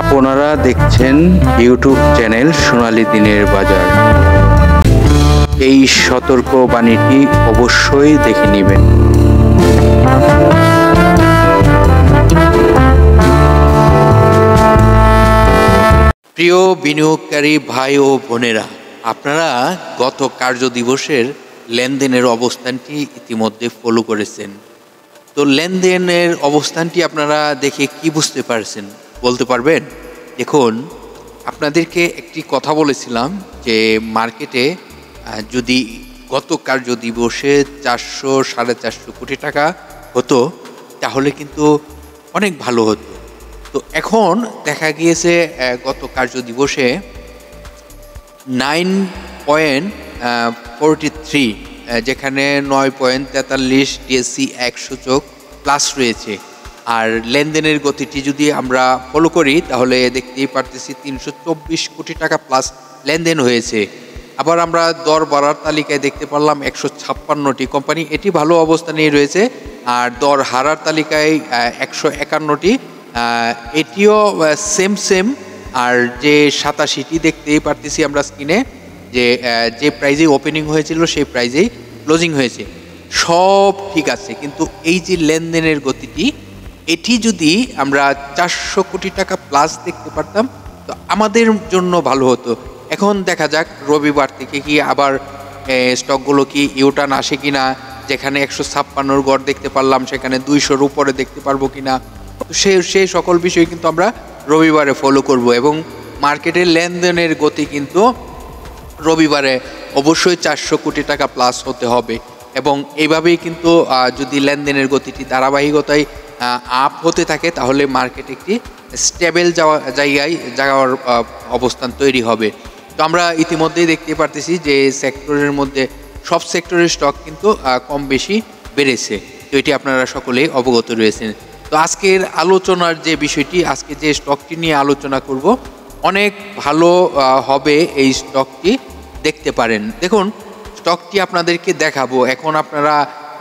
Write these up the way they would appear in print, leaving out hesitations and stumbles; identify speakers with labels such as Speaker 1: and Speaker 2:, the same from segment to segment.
Speaker 1: আপনারা দেখছেন YouTube channel সোনালী দিনের বাজার। এই সতর্ক বাণীটি অবশ্যই দেখে নেবেন। প্রিয় বিনিয়োগকারী ভাই ও বোনেরা, আপনারা গত কার্য দিবসের লেনদেনের অবস্থানটি ইতিমধ্যে ফলো করেছেন। তো লেনদেনের অবস্থানটি আপনারা দেখে কি বুঝতে পারছেন বলতে পারবেন? দেখুন, আপনাদেরকে একটি কথা বলেছিলাম যে মার্কেটে যদি গত কার্য দিবসে 400-450 কোটি টাকা হতো তাহলে কিন্তু অনেক ভালো হতো। তো এখন দেখা গিয়েছে গত কার্য দিবসে 9.43, যেখানে 9.43 ডিএসসি 1 সূচক প্লাস রয়েছে। আর লেনদেনের গতিটি যদি আমরা ফলো করি তাহলে দেখতেই পারতেছি 324 কোটি টাকা প্লাস লেনদেন হয়েছে। আবার আমরা দর বাড়ার তালিকায় দেখতে পারলাম 156টি কোম্পানি, এটি ভালো অবস্থানেই রয়েছে। আর দর হারার তালিকায় 151টি, এটিও সেম। আর যে 87টি দেখতেই পারতেছি আমরা স্ক্রিনে, যে প্রাইজে ওপেনিং হয়েছিল সেই প্রাইজেই ক্লোজিং হয়েছে, সব ঠিক আছে। কিন্তু এই যে লেনদেনের গতিটি, এটি যদি আমরা 400 কোটি টাকা প্লাস দেখতে পারতাম তো আমাদের জন্য ভালো হতো। এখন দেখা যাক রবিবার থেকে কি আবার স্টকগুলো কি ইউটার্ন আসে কিনা, যেখানে 156 গড় দেখতে পারলাম সেখানে 200-র উপরে দেখতে পারবো কিনা। তো সেই সকল বিষয় কিন্তু আমরা রবিবারে ফলো করব, এবং মার্কেটের লেনদেনের গতি কিন্তু রবিবারে অবশ্যই 400 কোটি টাকা প্লাস হতে হবে। এবং এইভাবেই কিন্তু যদি লেনদেনের গতিটি ধারাবাহিকতায় আপ হতে থাকে তাহলে মার্কেট একটি স্টেবল যাওয়ার অবস্থান তৈরি হবে। তো আমরা ইতিমধ্যেই দেখতে পারতেছি যে সেক্টরের মধ্যে সব সেক্টরের স্টক কিন্তু কম বেশি বেড়েছে। তো এটি আপনারা সকলেই অবগত রয়েছেন। তো আজকের আলোচনার যে বিষয়টি, আজকে যে স্টকটি নিয়ে আলোচনা করব, অনেক ভালো হবে এই স্টকটি, দেখতে পারেন। দেখুন, স্টকটি আপনাদেরকে দেখাবো। এখন আপনারা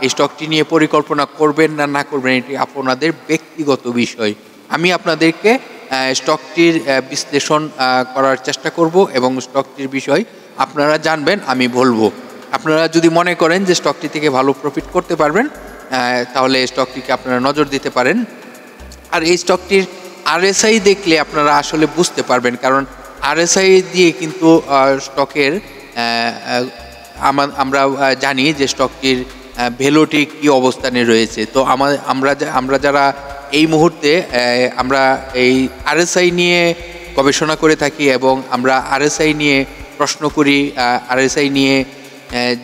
Speaker 1: এই স্টকটি নিয়ে পরিকল্পনা করবেন না করবেন এটি আপনাদের ব্যক্তিগত বিষয়। আমি আপনাদেরকে স্টকটির বিশ্লেষণ করার চেষ্টা করব এবং স্টকটির বিষয় আপনারা জানবেন, আমি বলবো। আপনারা যদি মনে করেন যে স্টকটি থেকে ভালো প্রফিট করতে পারবেন তাহলে স্টকটিকে আপনারা নজর দিতে পারেন। আর এই স্টকটির আরএসআই দেখলে আপনারা আসলে বুঝতে পারবেন, কারণ আরএসআই দিয়ে কিন্তু স্টকের আমরা জানি যে স্টকটির ভ্যালুটি কী অবস্থানে রয়েছে। তো আমরা যারা এই মুহূর্তে আমরা এই আরএসআই নিয়ে গবেষণা করে থাকি এবং আমরা আরএসআই নিয়ে প্রশ্ন করি, আরএসআই নিয়ে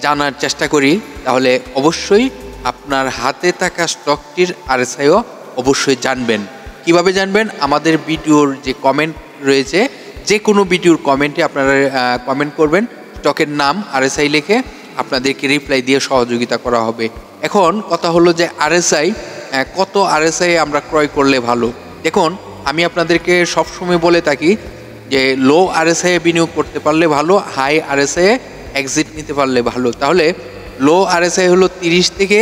Speaker 1: জানার চেষ্টা করি, তাহলে অবশ্যই আপনার হাতে থাকা স্টকটির আরএসআইও অবশ্যই জানবেন। কিভাবে জানবেন? আমাদের ভিডিওর যে কমেন্ট রয়েছে, যে কোনো ভিডিওর কমেন্টে আপনারা কমেন্ট করবেন, স্টকের নাম আরএসআই লিখে আপনাদেরকে রিপ্লাই দিয়ে সহযোগিতা করা হবে। এখন কথা হলো যে আরএসআই, কত আরএসআই আমরা ক্রয় করলে ভালো। দেখুন, আমি আপনাদেরকে সবসময় বলে থাকি যে লো আরএসআই বিনিয়োগ করতে পারলে ভালো, হাই আরএসআই এক্সিট নিতে পারলে ভালো। তাহলে লো আরএসআই হলো 30 থেকে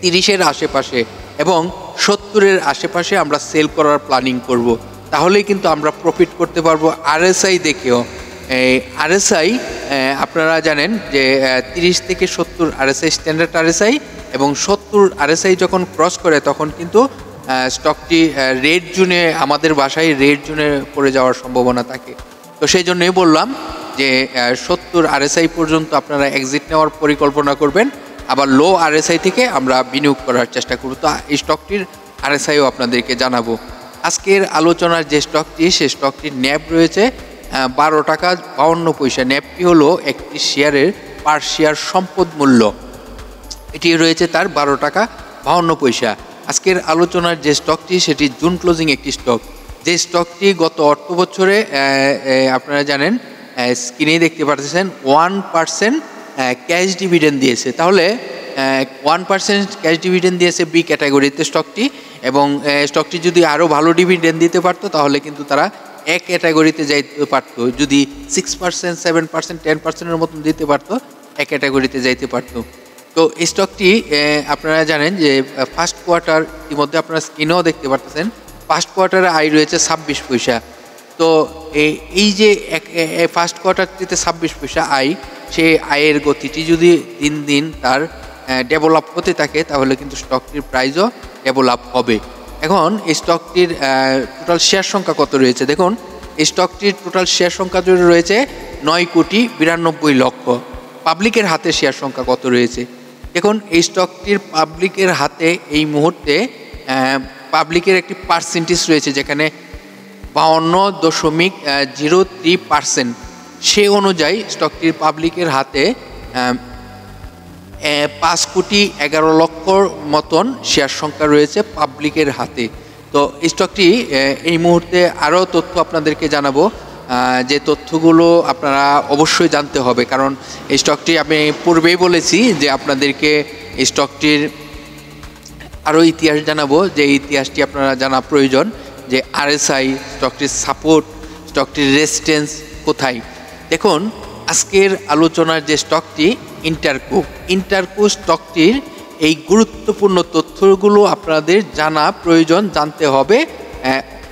Speaker 1: 30-এর আশেপাশে এবং 70-এর আশেপাশে আমরা সেল করার প্ল্যানিং করব, তাহলেই কিন্তু আমরা প্রফিট করতে পারবো আরএসআই দেখেও। আরএসআই আপনারা জানেন যে 30 থেকে 70 আরএসআই স্ট্যান্ডার্ড আরএসআই, এবং 70 আরএসআই যখন ক্রস করে তখন কিন্তু স্টকটি রেড জোনে, আমাদের বাসায় রেড জোনে পড়ে যাওয়ার সম্ভাবনা থাকে। তো সেই জন্যই বললাম যে 70 আরএসআই পর্যন্ত আপনারা এক্সিট নেওয়ার পরিকল্পনা করবেন, আবার লো আরএসআই থেকে আমরা বিনিয়োগ করার চেষ্টা করব। তো এই স্টকটির আরএসআইও আপনাদেরকে জানাবো। আজকের আলোচনার যে স্টকটি, সেই স্টকটির ন্যাব রয়েছে 12 টাকা 52 পয়সা। ন্যাবটি হলো একটি শেয়ারের পার শেয়ার সম্পদ মূল্য, এটি রয়েছে তার 12 টাকা 52 পয়সা। আজকের আলোচনার যে স্টকটি, সেটি জুন ক্লোজিং একটি স্টক, যে স্টকটি গত অর্থ বছরে আপনারা জানেন স্ক্রিনেই দেখতে পাচ্ছেন 1% ক্যাশ ডিভিডেন্ড দিয়েছে। তাহলে 1% ক্যাশ ডিভিডেন্ড দিয়েছে বি ক্যাটাগরিতে স্টকটি, এবং স্টকটি যদি আরও ভালো ডিভিডেন্ড দিতে পারতো তাহলে কিন্তু তারা এক ক্যাটাগরিতে যাইতে পারতো। যদি 6%, 7%, 10%-এর মতন দিতে পারতো, এক ক্যাটাগরিতে যাইতে পারতো। তো এই স্টকটি আপনারা জানেন যে ফার্স্ট কোয়ার্টার ইতিমধ্যে আপনারা স্ক্রিনেও দেখতে পারতেছেন ফার্স্ট কোয়ার্টারে আয় রয়েছে 26 পয়সা। তো এই যে ফার্স্ট কোয়ার্টারটিতে 26 পয়সা আয়, সেই আয়ের গতিটি যদি দিন দিন তার ডেভেলপ হতে থাকে তাহলে কিন্তু স্টকটির প্রাইসও ডেভেলপ হবে। এখন এই স্টকটির টোটাল শেয়ার সংখ্যা কত রয়েছে দেখুন। এই স্টকটির টোটাল শেয়ার সংখ্যা জুড়ে রয়েছে 9,92,00,000। পাবলিকের হাতে শেয়ার সংখ্যা কত রয়েছে দেখুন। এই স্টকটির পাবলিকের হাতে এই মুহূর্তে পাবলিকের একটি পার্সেন্টেজ রয়েছে যেখানে 52.03%। সে অনুযায়ী স্টকটির পাবলিকের হাতে 5,11,00,000 মতন শেয়ার সংখ্যা রয়েছে পাবলিকের হাতে। তো স্টকটি এই মুহূর্তে আরও তথ্য আপনাদেরকে জানাবো, যে তথ্যগুলো আপনারা অবশ্যই জানতে হবে, কারণ এই স্টকটি আমি পূর্বেই বলেছি যে আপনাদেরকে এই স্টকটির আরও ইতিহাস জানাবো, যে ইতিহাসটি আপনারা জানা প্রয়োজন, যে আরএসআই, স্টকটির সাপোর্ট, স্টকটির রেজিস্ট্যান্স কোথায়। দেখুন আজকের আলোচনার যে স্টকটি ইন্টারকো স্টকটির এই গুরুত্বপূর্ণ তথ্যগুলো আপনাদের জানা প্রয়োজন, জানতে হবে।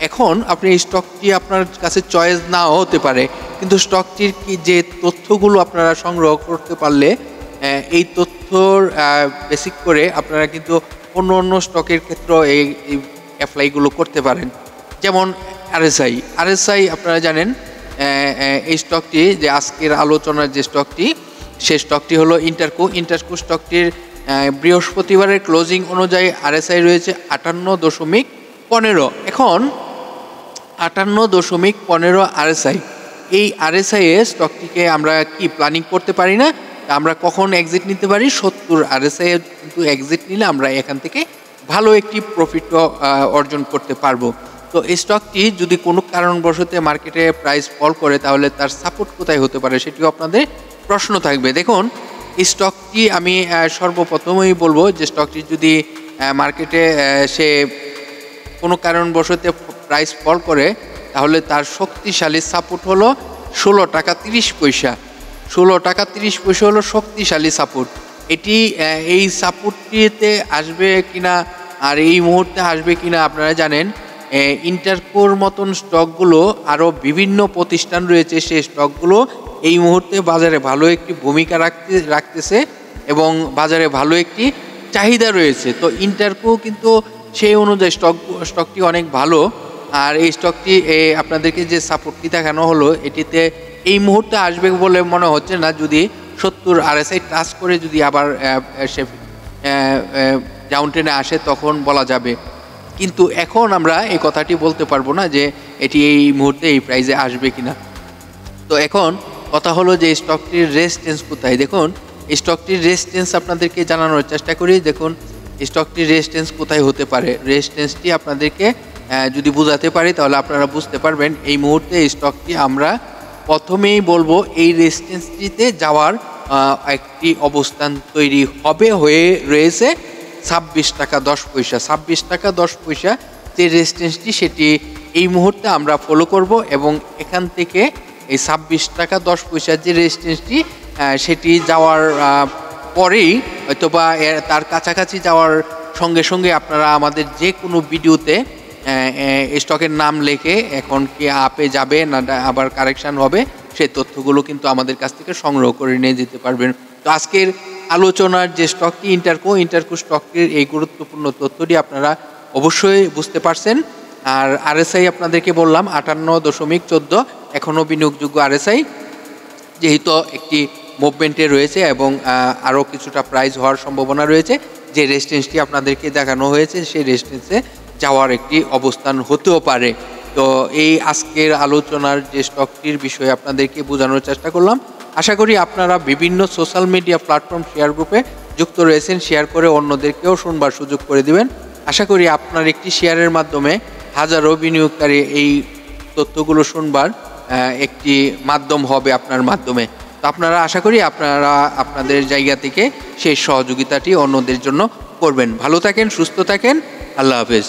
Speaker 1: এখন আপনি এই স্টকটি আপনার কাছে চয়েস নাও হতে পারে, কিন্তু স্টকটির কি যে তথ্যগুলো আপনারা সংগ্রহ করতে পারলে এই তথ্যর বেসিক করে আপনারা কিন্তু অন্য স্টকের ক্ষেত্রেও এই অ্যাপ্লাইগুলো করতে পারেন। যেমন আরএসআই আপনারা জানেন এই স্টকটি, যে আজকের আলোচনার যে স্টকটি, সেই স্টকটি হলো ইন্টারকো স্টকটির বৃহস্পতিবারের ক্লোজিং অনুযায়ী আরএসআই রয়েছে 58.15। এখন 58.15 আরএসআই, এই আরএসআই এর স্টকটিকে আমরা কি প্ল্যানিং করতে পারি না, আমরা কখন এক্সিট নিতে পারি? 70 আরএসআই এর কিন্তু এক্সিট নিলে আমরা এখান থেকে ভালো একটি প্রফিট অর্জন করতে পারবো। তো এই স্টকটি যদি কোনো কারণবশত মার্কেটে প্রাইস ফল করে তাহলে তার সাপোর্ট কোথায় হতে পারে সেটিও আপনাদের প্রশ্ন থাকবে। দেখুন এই স্টকটি আমি সর্বপ্রথমেই বলবো যে স্টকটি যদি মার্কেটে সে কোনো কারণবশত প্রাইস ফল করে তাহলে তার শক্তিশালী সাপোর্ট হলো 16 টাকা 30 পয়সা। 16 টাকা 30 পয়সা হলো শক্তিশালী সাপোর্ট। এটি এই সাপোর্টটিতে আসবে কিনা আর এই মুহূর্তে আসবে কিনা আপনারা জানেন। ইন্টারকোর মতন স্টকগুলো আরও বিভিন্ন প্রতিষ্ঠান রয়েছে, সেই স্টকগুলো এই মুহূর্তে বাজারে ভালো একটি ভূমিকা রাখতেছে এবং বাজারে ভালো একটি চাহিদা রয়েছে। তো ইন্টারকো কিন্তু সেই অনুযায়ী স্টকটি অনেক ভালো। আর এই স্টকটি আপনাদেরকে যে সাপোর্টটি দেখানো হলো এটিতে এই মুহূর্তে আসবে বলে মনে হচ্ছে না। যদি 70 আরএসআই টাচ করে যদি আবার সে ডাউনট্রেনে আসে তখন বলা যাবে, কিন্তু এখন আমরা এই কথাটি বলতে পারবো না যে এটি এই মুহূর্তে এই প্রাইসে আসবে কিনা। তো এখন কথা হলো যে স্টকটির রেজিস্ট্যান্স কোথায়। দেখুন স্টকটির রেজিস্ট্যান্স আপনাদেরকে জানানোর চেষ্টা করি। দেখুন স্টকটির রেজিস্ট্যান্স কোথায় হতে পারে, রেজিস্ট্যান্সটি আপনাদেরকে যদি বোঝাতে পারি তাহলে আপনারা বুঝতে পারবেন। এই মুহূর্তে এই স্টকটি আমরা প্রথমেই বলবো এই রেজিস্ট্যান্সটিতে যাওয়ার একটি অবস্থান তৈরি হয়ে রয়েছে 26 টাকা 10 পয়সা। 26 টাকা 10 পয়সা যে রেজিস্ট্যান্সটি সেটি এই মুহূর্তে আমরা ফলো করব এবং এখান থেকে এই 26 টাকা 10 পয়সার যে রেজিস্ট্যান্সটি সেটি যাওয়ার পরেই হয়তোবা তার কাছাকাছি যাওয়ার সঙ্গে সঙ্গে আপনারা আমাদের যে কোনো ভিডিওতে স্টকের নাম লিখে এখন কি আপে যাবে না আবার কারেকশান হবে সেই তথ্যগুলো কিন্তু আমাদের কাছ থেকে সংগ্রহ করে নিয়ে যেতে পারবেন। তো আজকের আলোচনার যে স্টকটি ইন্টারকো স্টকটির এই গুরুত্বপূর্ণ তথ্যটি আপনারা অবশ্যই বুঝতে পারছেন। আর আরএসআই আপনাদেরকে বললাম 58.14 এখনও বিনিয়োগযোগ্য আরএসআই, যেহেতু একটি মুভমেন্টে রয়েছে এবং আরও কিছুটা প্রাইস হওয়ার সম্ভাবনা রয়েছে। যে রেজিস্ট্যান্সটি আপনাদেরকে দেখানো হয়েছে সেই রেজিস্ট্যান্সে যাওয়ার একটি অবস্থান হতেও পারে। তো এই আজকের আলোচনার যে স্টকটির বিষয়ে আপনাদেরকে বোঝানোর চেষ্টা করলাম। আশা করি আপনারা বিভিন্ন সোশ্যাল মিডিয়া প্ল্যাটফর্ম শেয়ার গ্রুপে যুক্ত রয়েছেন, শেয়ার করে অন্যদেরকেও শুনবার সুযোগ করে দিবেন। আশা করি আপনার একটি শেয়ারের মাধ্যমে হাজারো বিনিয়োগকারী এই তথ্যগুলো শুনবার একটি মাধ্যম হবে আপনার মাধ্যমে। তো আপনারা আশা করি আপনারা আপনাদের জায়গা থেকে সেই সহযোগিতাটি অন্যদের জন্য করবেন। ভালো থাকেন, সুস্থ থাকেন, আল্লাহ হাফেজ।